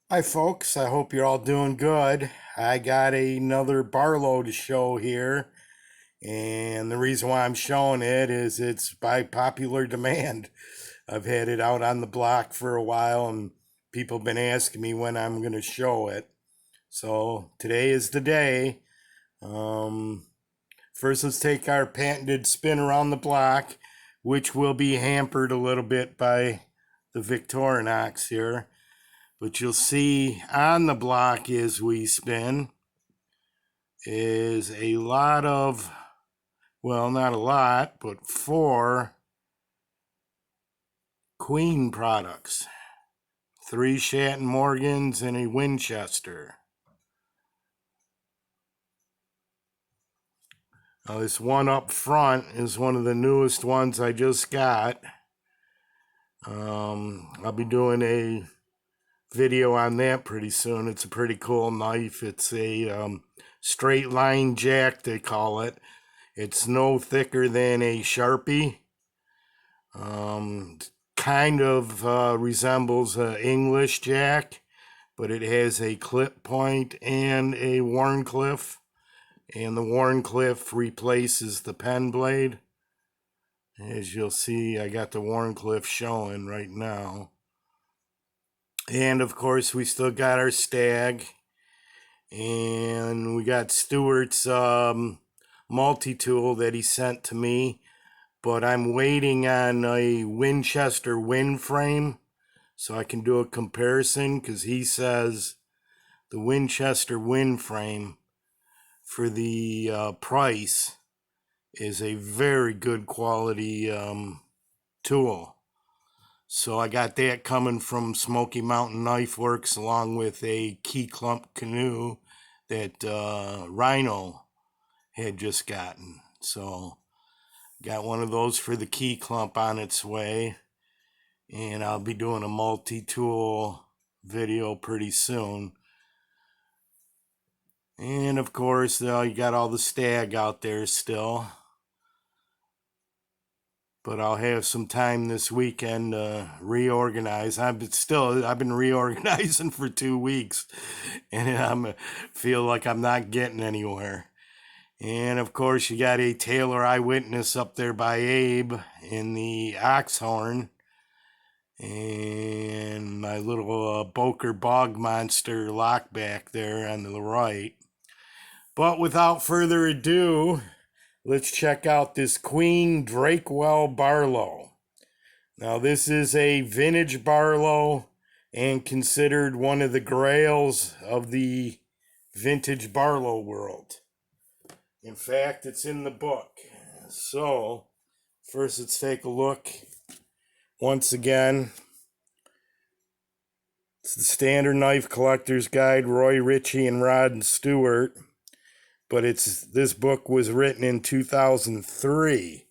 Hi, folks. I hope you're all doing good. I got another Barlow to show here, and the reason why I'm showing it is it's by popular demand. I've had it out on the block for a while, and people have been asking me when I'm going to show it. So today is the day. Um, First, let's take our patented spin around the block, which will be hampered a little bit by the Victorinox here. But you'll see on the block as we spin is a lot of, well, not a lot, but 4 Queen products. 3 Shatton Morgans and a Winchester. Now this one up front is one of the newest ones I just got. I'll be doing a video on that pretty soon. It's a pretty cool knife. It's a straight line jack, they call it. It's no thicker than a Sharpie. Kind of resembles an English jack, but it has a clip point and a Wharncliffe. And the Wharncliffe replaces the pen blade. As you'll see, I got the Wharncliffe showing right now. And of course, we still got our Stag. And we got Stewart's multi-tool that he sent to me. But I'm waiting on a Winchester wind frame so I can do a comparison, because he says the Winchester wind frame for the price is a very good quality tool. So I got that coming from Smoky Mountain Knife Works, along with a key clump canoe that Rhino had just gotten. So got one of those for the key clump on its way, and I'll be doing a multi-tool video pretty soon. And of course, you got all the Stag out there still. But I'll have some time this weekend to reorganize. I've been reorganizing for 2 weeks, and I feel like I'm not getting anywhere. And of course, you got a Taylor Eyewitness up there by Abe in the Oxhorn, and my little Boker Bog Monster lockback there on the right. But without further ado, let's check out this Queen Drakewell Barlow. Now, this is a vintage Barlow and considered one of the grails of the vintage Barlow world. In fact, it's in the book. So, first let's take a look. Once again, it's the Standard Knife Collector's Guide, Roy Ritchie and Rod Stewart. But this book was written in 2003.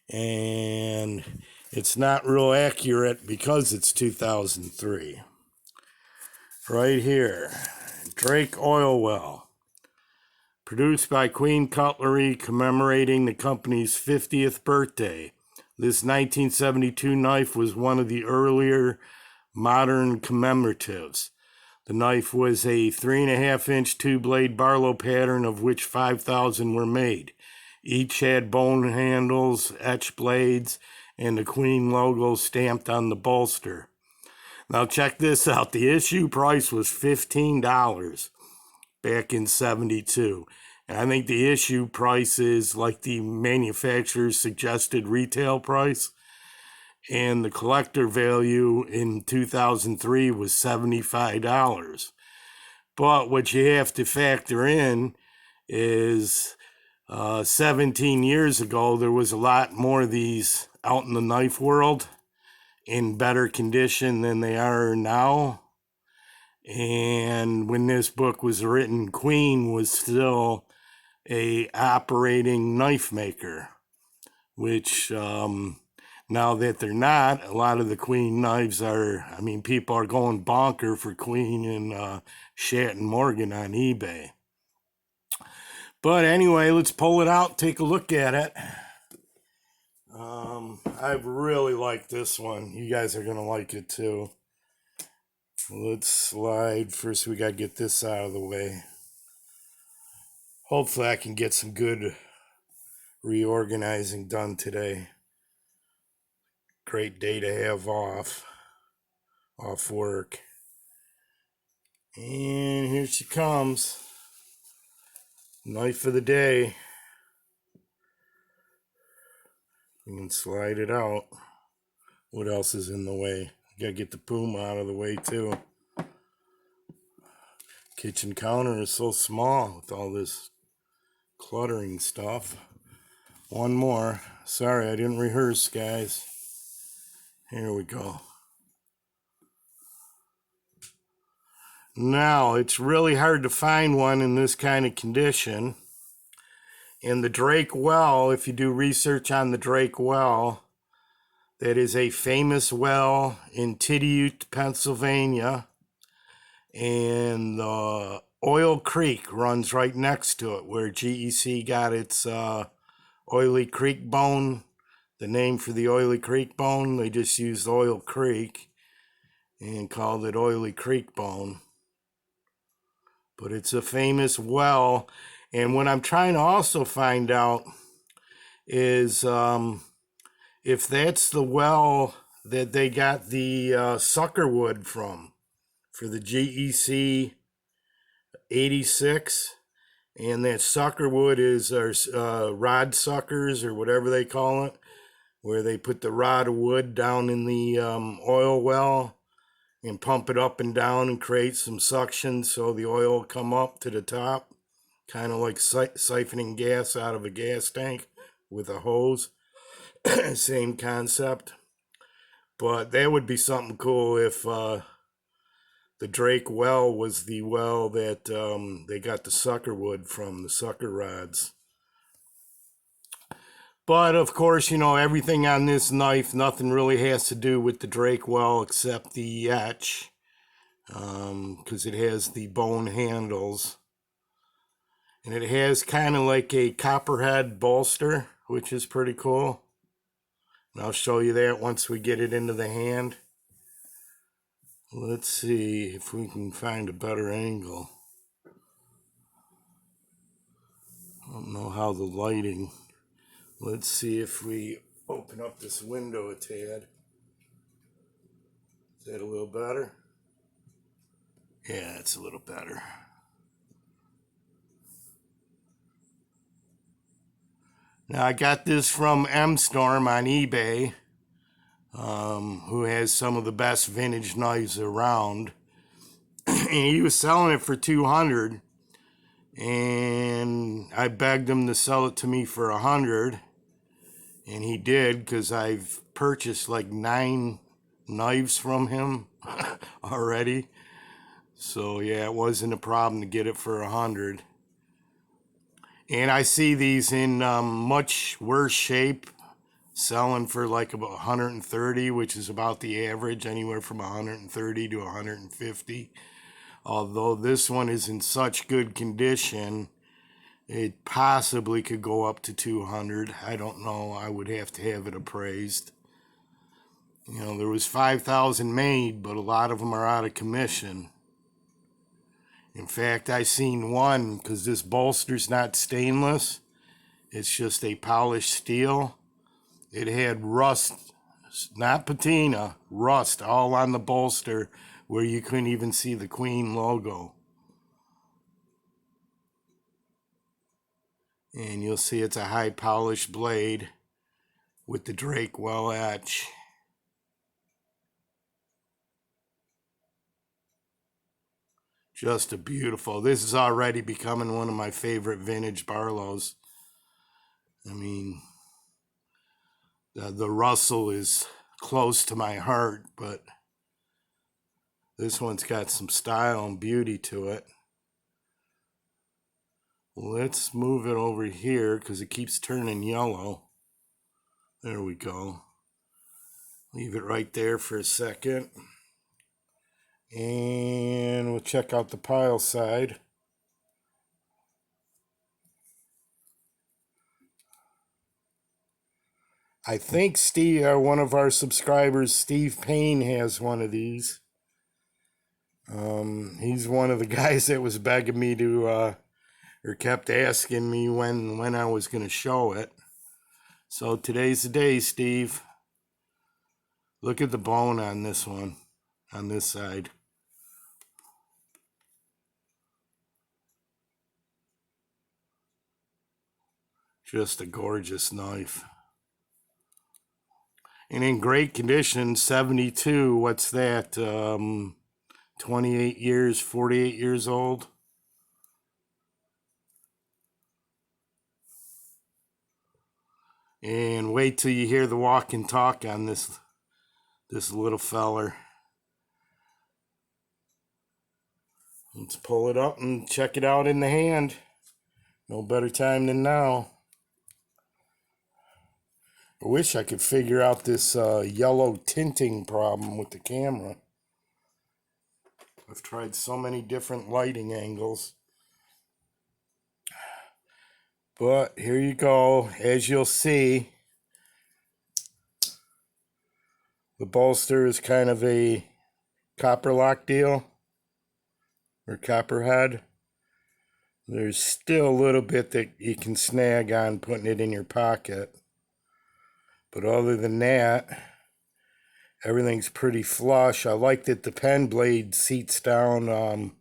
And it's not real accurate because it's 2003. Right here, Drake Oil Well. Produced by Queen Cutlery, commemorating the company's 50th birthday. This 1972 knife was one of the earlier modern commemoratives. The knife was a 3.5-inch 2-blade Barlow pattern, of which 5,000 were made. Each had bone handles, etched blades, and the Queen logo stamped on the bolster. Now check this out. The issue price was $15 back in 72. And I think the issue price is like the manufacturer's suggested retail price. And the collector value in 2003 was $75. But what you have to factor in is 17 years ago, there was a lot more of these out in the knife world in better condition than they are now. And when this book was written, Queen was still a operating knife maker, which now that they're not, a lot of the Queen knives are, people are going bonker for Queen and Shatton Morgan on eBay. But anyway, let's pull it out, take a look at it. I really like this one. You guys are going to like it too. Let's slide. First, we got to get this out of the way. Hopefully, I can get some good reorganizing done today. Great day to have off work. And here she comes. Knife of the day. You can slide it out. What else is in the way? Gotta get the Puma out of the way too. Kitchen counter is so small with all this cluttering stuff. One more. Sorry, I didn't rehearse, guys. Here we go. Now, it's really hard to find one in this kind of condition. And the Drake well, if you do research on the Drake well, that is a famous well in Tiddute, Pennsylvania. And the Oil Creek runs right next to it, where GEC got its Oily Creek bone. The name for the Oily Creek bone, they just used Oil Creek and called it Oily Creek bone. But it's a famous well. And what I'm trying to also find out is if that's the well that they got the sucker wood from for the GEC 86. And that sucker wood is our rod suckers or whatever they call it, where they put the rod of wood down in the oil well and pump it up and down and create some suction so the oil will come up to the top, kind of like siphoning gas out of a gas tank with a hose. Same concept. But that would be something cool if the Drake well was the well that they got the sucker wood from, the sucker rods. But of course, you know, everything on this knife, nothing really has to do with the Drake well except the etch, because it has the bone handles. And it has kind of like a copperhead bolster, which is pretty cool. And I'll show you that once we get it into the hand. Let's see if we can find a better angle. I don't know how the lighting... Let's see if we open up this window a tad. Is that a little better? Yeah, it's a little better. Now, I got this from M-Storm on eBay, who has some of the best vintage knives around. And he was selling it for $200. And I begged him to sell it to me for $100. And he did, because I've purchased like 9 knives from him already. So yeah, it wasn't a problem to get it for $100. And I see these in much worse shape, selling for like about $130, which is about the average, anywhere from $130 to $150. Although this one is in such good condition, it possibly could go up to $200. I don't know. I would have to have it appraised. You know, there was 5,000 made, but a lot of them are out of commission. In fact, I seen one, because this bolster's not stainless. It's just a polished steel. It had rust, not patina, rust all on the bolster where you couldn't even see the Queen logo. And you'll see it's a high polished blade with the Drake well etch. Just a beautiful. This is already becoming one of my favorite vintage Barlows. I mean, the Russell is close to my heart, but this one's got some style and beauty to it. Let's move it over here because it keeps turning yellow. There we go. Leave it right there for a second. And we'll check out the pile side. I think Steve, one of our subscribers, Steve Payne, has one of these. He's one of the guys that was begging me to, or kept asking me when I was going to show it. So today's the day, Steve. Look at the bone on this one, on this side. Just a gorgeous knife. And in great condition, 72, what's that? 28 years, 48 years old. And wait till you hear the walk and talk on this little feller. Let's pull it up and check it out in the hand. No better time than now. I wish I could figure out this yellow tinting problem with the camera. I've tried so many different lighting angles. But here you go. As you'll see, the bolster is kind of a copper lock deal, or copperhead. There's still a little bit that you can snag on putting it in your pocket. But other than that, everything's pretty flush. I like that the pen blade seats down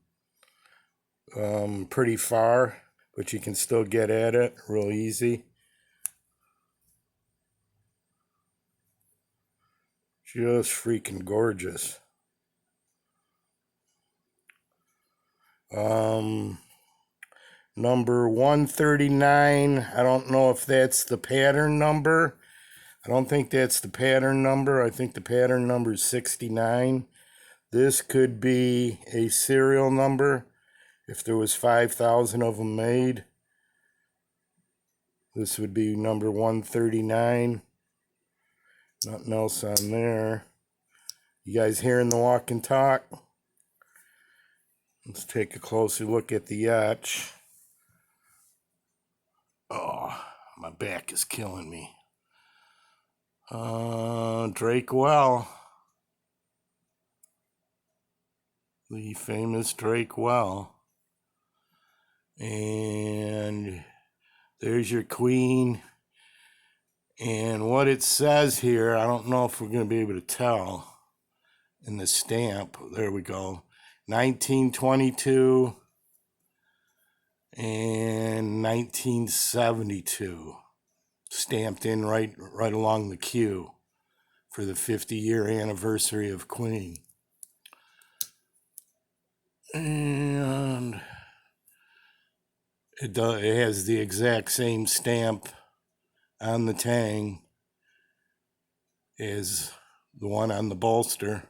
pretty far, but you can still get at it real easy. Just freaking gorgeous. Number 139, I don't know if that's the pattern number. I don't think that's the pattern number. I think the pattern number is 69. This could be a serial number. If there was 5,000 of them made, this would be number 139. Nothing else on there. You guys hearing the walk and talk? Let's take a closer look at the etch. Oh, my back is killing me. Drake Well. The famous Drake Well. And there's your queen. And what it says here, I don't know if we're going to be able to tell in the stamp. There we go. 1922 and 1972. Stamped in right along the queue for the 50-year anniversary of Queen. And it has the exact same stamp on the tang as the one on the bolster.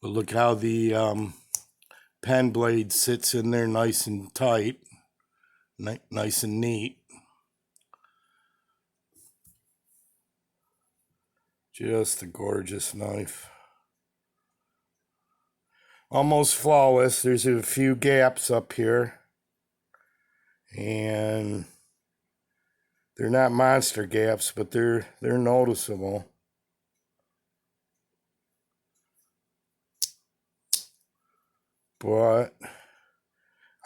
But look how the pen blade sits in there nice and tight, nice and neat. Just a gorgeous knife. Almost flawless. There's a few gaps up here. And they're not monster gaps, but they're noticeable. But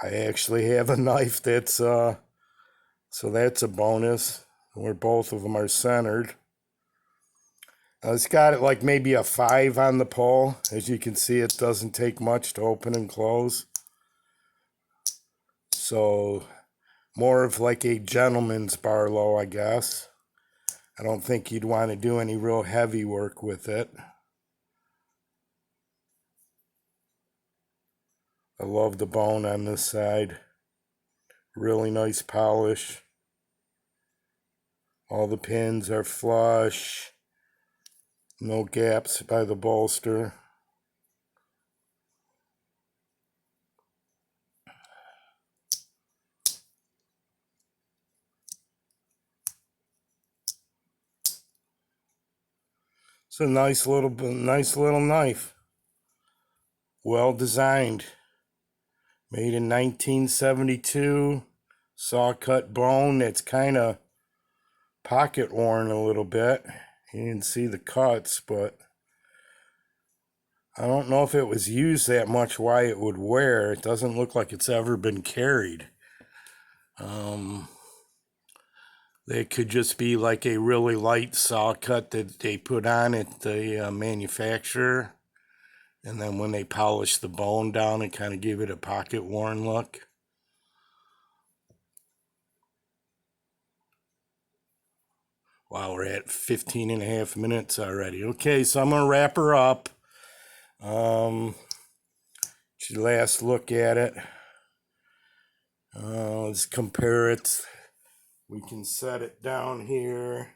I actually have a knife that's so that's a bonus, where both of them are centered. It's got it like maybe a 5 on the pull. As you can see, it doesn't take much to open and close. So more of like a gentleman's Barlow, I guess. I don't think you'd want to do any real heavy work with it. I love the bone on this side. Really nice polish. All the pins are flush. No gaps by the bolster. It's a nice little knife. Well designed. Made in 1972. Sawcut bone that's kind of pocket worn a little bit. You didn't see the cuts, but I don't know if it was used that much, why it would wear. It doesn't look like it's ever been carried. They could just be like a really light Sawcut that they put on at the manufacturer. And then when they polish the bone down, it kind of give it a pocket worn look. Wow, we're at 15 and a half minutes already. Okay, so I'm going to wrap her up. Last look at it. Let's compare it. We can set it down here.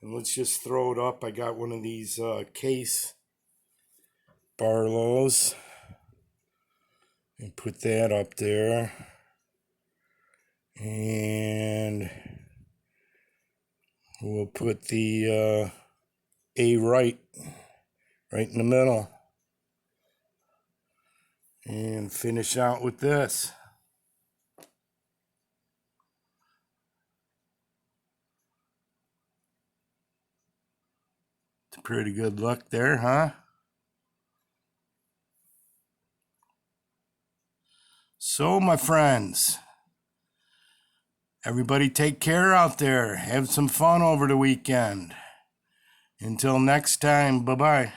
And let's just throw it up. I got one of these case Barlows. And put that up there. And we'll put the A right in the middle. And finish out with this. It's a pretty good look there, huh? So, my friends, everybody take care out there. Have some fun over the weekend. Until next time, bye-bye.